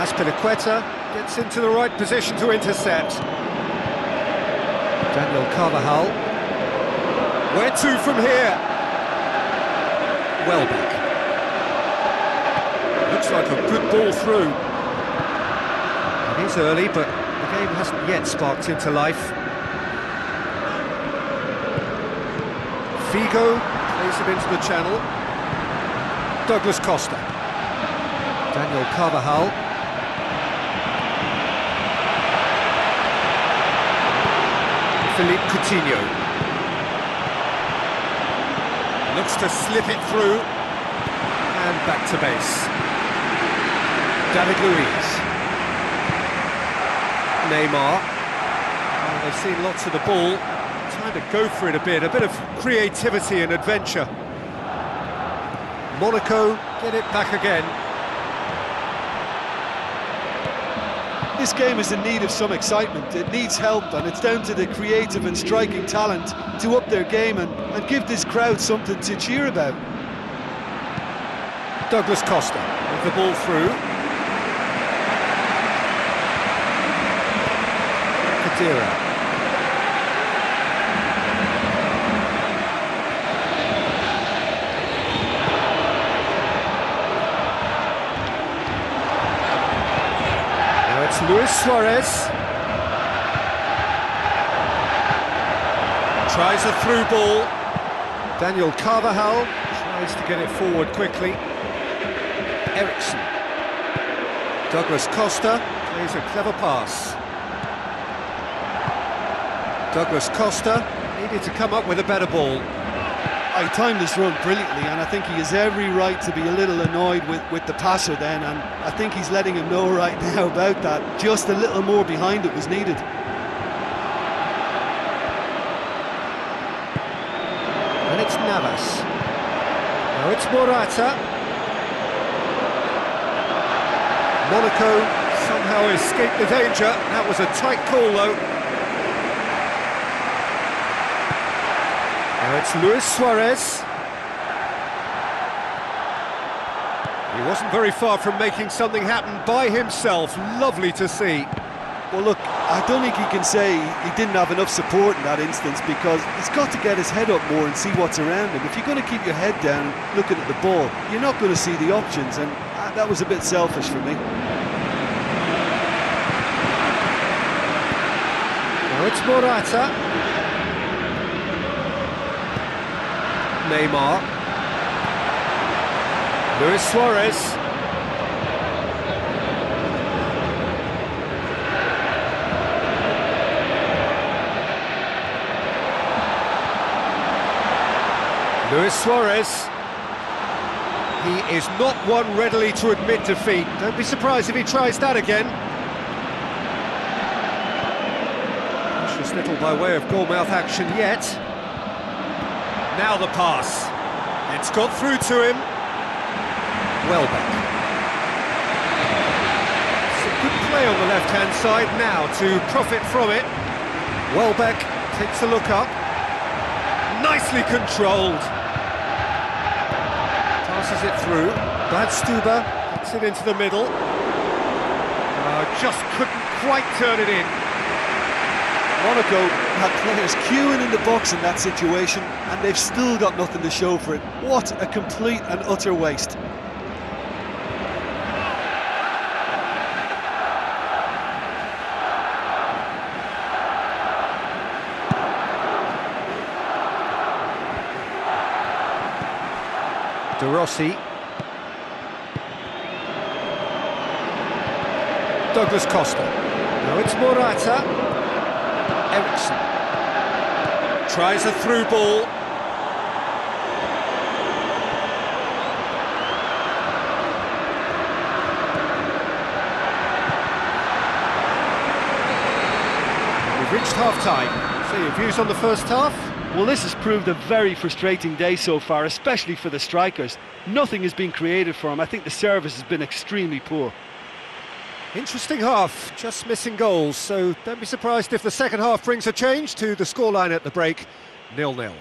Azpilicueta gets into the right position to intercept. Daniel Carvajal. Where to from here? Welbeck. Looks like a good ball through. It is early, but the game hasn't yet sparked into life. Figo plays it into the channel. Douglas Costa. Daniel Carvajal. Philippe Coutinho. Looks to slip it through. And back to base. David Luiz. Neymar. Oh, they've seen lots of the ball. Time to go for it a bit of creativity and adventure. Monaco get it back again. This game is in need of some excitement. It needs help, and it's down to the creative and striking talent to up their game and give this crowd something to cheer about. Douglas Costa with the ball through. Kadira. Luis Suarez tries a through ball. Daniel Carvajal tries to get it forward quickly. Ericsson. Douglas Costa plays a clever pass. Douglas Costa needed to come up with a better ball. He timed this run brilliantly, and I think he has every right to be a little annoyed with the passer then, and I think he's letting him know right now about that. Just a little more behind it was needed. And it's Navas. Now it's Morata. Monaco somehow escaped the danger. That was a tight call though. Now it's Luis Suarez. He wasn't very far from making something happen by himself. Lovely to see. Well, look, I don't think he can say he didn't have enough support in that instance, because he's got to get his head up more and see what's around him. If you're going to keep your head down looking at the ball, you're not going to see the options, and that was a bit selfish for me. Now it's Morata. Neymar. Luis Suarez. Luis Suarez. He is not one readily to admit defeat. Don't be surprised if he tries that again. Precious little by way of goalmouth action yet. Now the pass. It's got through to him. Welbeck. Some good play on the left-hand side now to profit from it. Welbeck takes a look up. Nicely controlled. Passes it through. Badstuber gets it into the middle. Just couldn't quite turn it in. Monaco had players queuing in the box in that situation, and they've still got nothing to show for it. What a complete and utter waste. De Rossi. Douglas Costa. Now it's Morata. Ericsson. Tries a through ball. We've reached half-time. So your views on the first half? Well, this has proved a very frustrating day so far, especially for the strikers. Nothing has been created for them. I think the service has been extremely poor. Interesting half, just missing goals, so don't be surprised if the second half brings a change to the scoreline at the break, 0-0.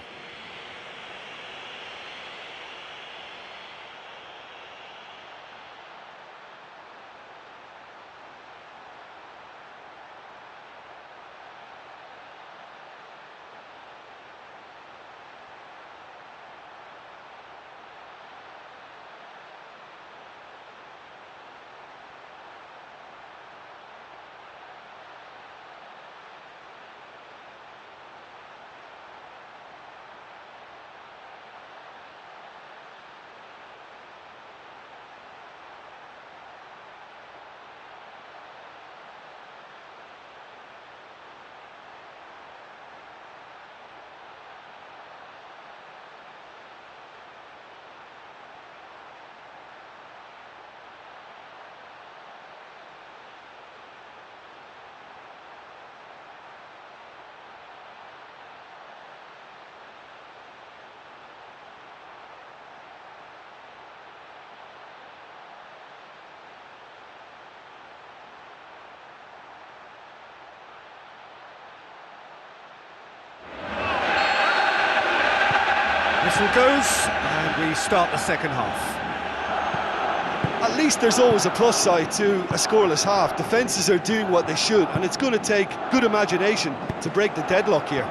whistle goes, and we start the second half. At least there's always a plus side to a scoreless half. Defences are doing what they should, and it's going to take good imagination to break the deadlock here.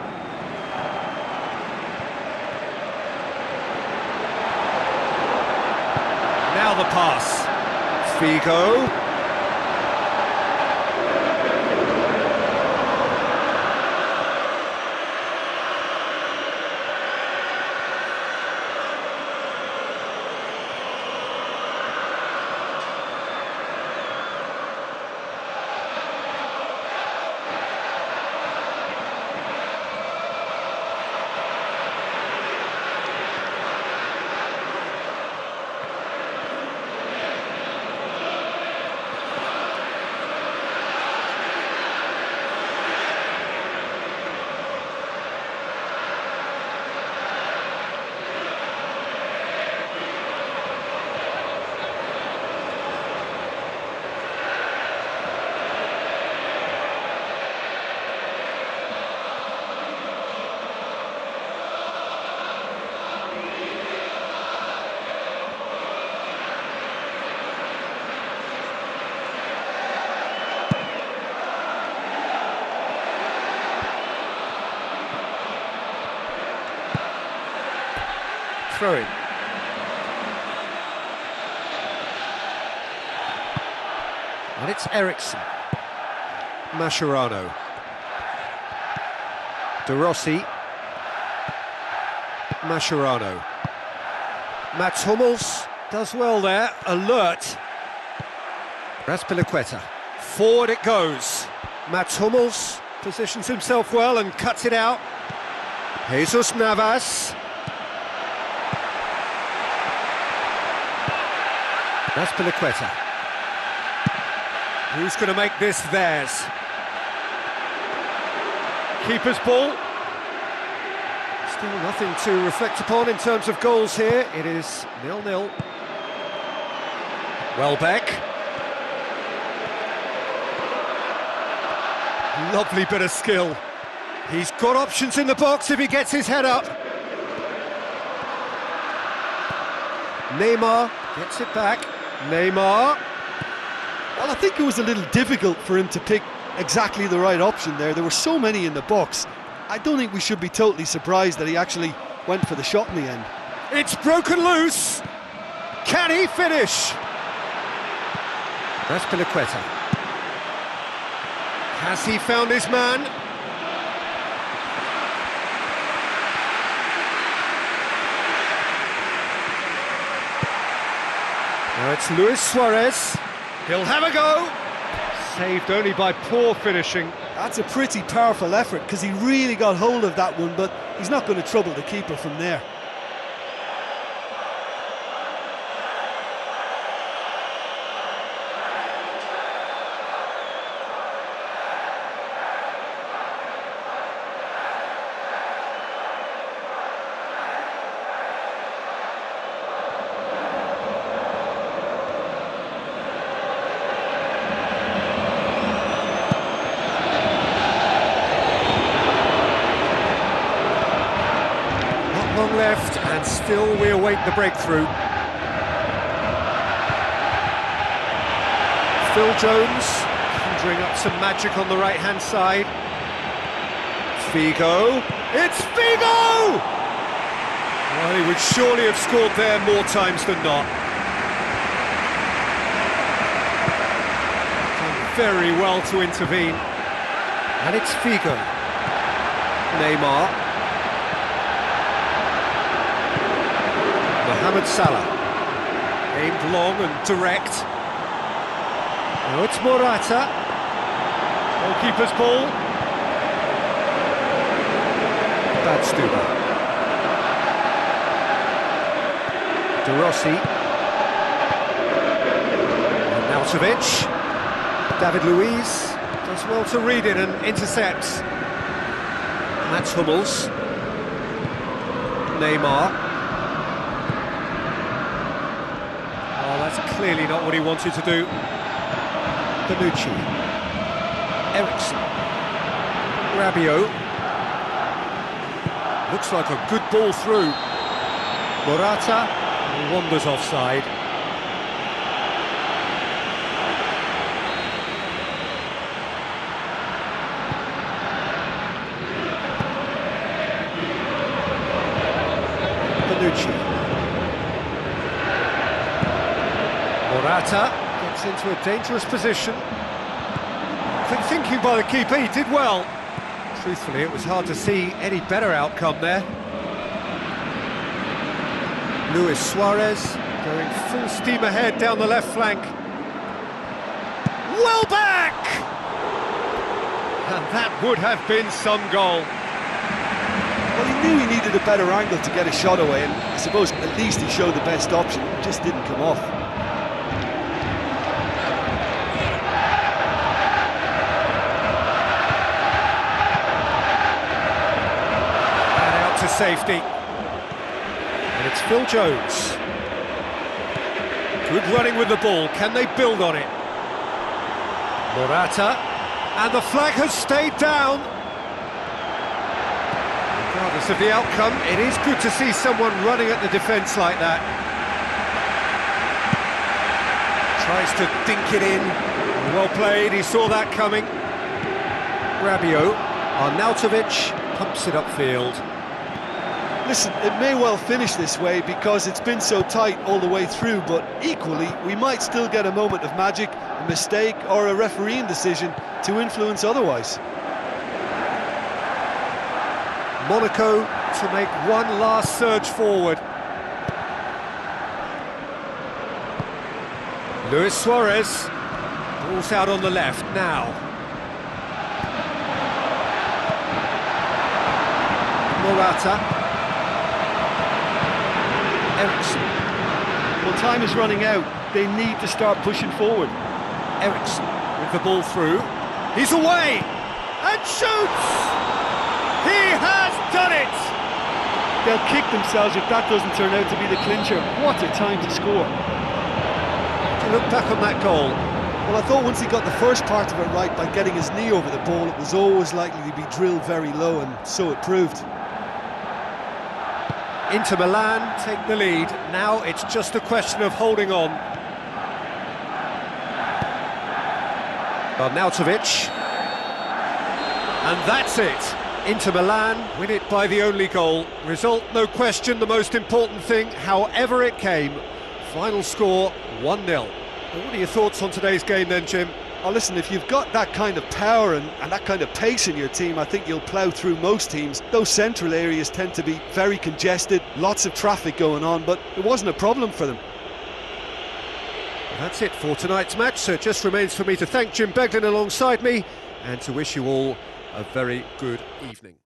Now the pass. Figo. Throw in. And it's Ericsson. Mascherano. De Rossi. Mascherano. Mats Hummels does well there, alert. Raspilicueta. Forward it goes. Mats Hummels positions himself well and cuts it out. Jesus Navas. Raspilicueta. Who's going to make this theirs? Keeper's ball. Still nothing to reflect upon in terms of goals here. It is 0-0. Welbeck. Lovely bit of skill. He's got options in the box if he gets his head up. Neymar gets it back. Neymar. Well, I think it was a little difficult for him to pick exactly the right option there. There were so many in the box. I don't think we should be totally surprised that he actually went for the shot in the end. It's broken loose. Can he finish? Raspilicueta. Has he found his man? Now it's Luis Suarez. He'll have a go. Saved only by poor finishing. That's a pretty powerful effort because he really got hold of that one, but he's not going to trouble the keeper from there. Long left, and still we await the breakthrough. Phil Jones conjuring up some magic on the right-hand side. Figo. It's Figo! Well, he would surely have scored there more times than not. Done very well to intervene. And it's Figo. Neymar. Mohamed Salah, aimed long and direct. Now it's Morata. Goalkeeper's ball. Badstuber. De Rossi. Arnautovic. David Luiz does well to read it and intercepts. Mats Hummels. Neymar. That's clearly not what he wanted to do. Bonucci. Ericsson. Rabiot. Looks like a good ball through. Morata wanders offside. Bonucci. Morata gets into a dangerous position. Quick thinking by the keeper, he did well. Truthfully, it was hard to see any better outcome there. Luis Suarez going full steam ahead down the left flank. Well back! And that would have been some goal. Well, he knew he needed a better angle to get a shot away, and I suppose at least he showed the best option. It just didn't come off. And out to safety. And it's Phil Jones. Good running with the ball. Can they build on it? Morata. And the flag has stayed down. Regardless of the outcome, it is good to see someone running at the defence like that. Tries to dink it in. Well played, he saw that coming. Rabiot. Arnautovic pumps it upfield. Listen, it may well finish this way because it's been so tight all the way through, but equally, we might still get a moment of magic, a mistake or a refereeing decision to influence otherwise. Monaco to make one last surge forward. Luis Suarez, ball's out on the left now. Morata. Ericsson. Well, time is running out. They need to start pushing forward. Ericsson with the ball through. He's away and shoots! He has done it! They'll kick themselves if that doesn't turn out to be the clincher. What a time to score. To look back on that goal. Well, I thought once he got the first part of it right by getting his knee over the ball, it was always likely to be drilled very low, and so it proved. Inter Milan take the lead. Now it's just a question of holding on. Arnautovic. And that's it. Inter Milan win it by the only goal. Result, no question, the most important thing, however it came. Final score, 1-0. What are your thoughts on today's game then, Jim? Oh, listen, if you've got that kind of power and that kind of pace in your team, I think you'll plough through most teams. Those central areas tend to be very congested, lots of traffic going on, but it wasn't a problem for them. That's it for tonight's match, so it just remains for me to thank Jim Beglin alongside me and to wish you all a very good evening.